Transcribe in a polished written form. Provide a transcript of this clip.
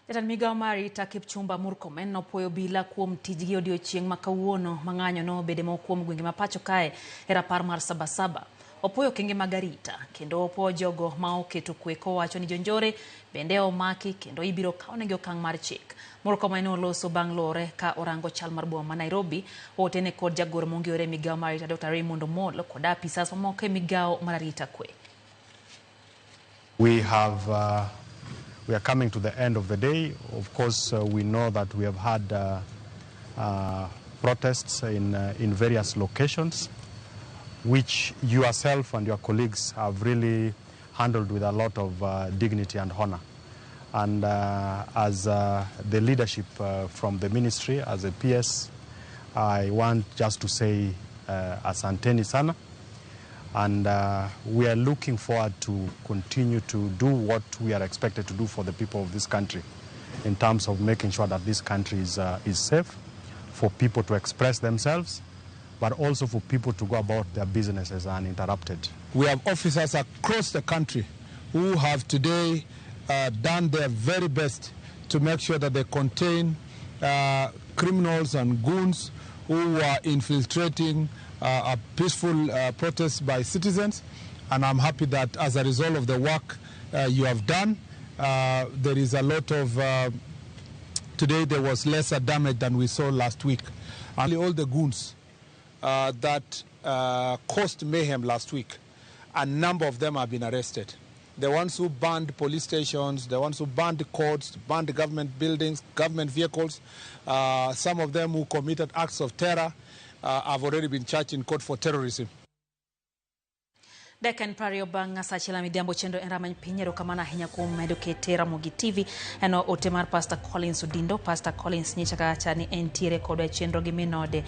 Jatend migao Arita Kipchumba Murkomen opuoyo obila kuom tijgi odiochieng' ma kawuono mang'anyo no bede mo kuom gwenge ma pacho kae e rapar mar Sabasaba. Opuoyo okenge mag arita kendo opuoyo jogo ma oketo kwe kowacho ni jonjore bende omaki kendo ibiro kawnegi okang' mar chik. Murkomen oloso bang' lore ka orango chal mar boma ma Nairobi otene kod jagoro mongiore migao Arita Dr. Raymond Omolo kod apisas mamoko e migao mar arita kwe. We are coming to the end of the day. Of course, we know that we have had protests in various locations, which yourself and your colleagues have really handled with a lot of dignity and honor. And as the leadership from the ministry, as a PS, I want just to say asanteni sana. And we are looking forward to continue to do what we are expected to do for the people of this country in terms of making sure that this country is safe for people to express themselves, but also for people to go about their businesses uninterrupted. We have officers across the country who have today done their very best to make sure that they contain criminals and goons who are infiltrating a peaceful protest by citizens. And I'm happy that as a result of the work you have done, there is a lot of, today there was lesser damage than we saw last week. And all the goons that caused mayhem last week, a number of them have been arrested. The ones who burned police stations, the ones who burned courts, burned government buildings, government vehicles, some of them who committed acts of terror have already been charged in court for terrorism. Dekan Prario bang sachila midambo chendo enramany pinyero kamana hinya kuom edukete Ramogi TV eno otemar Pastor Collins Udindo. Pastor Collins nyichaka chani entiere kodwa chenro gi minode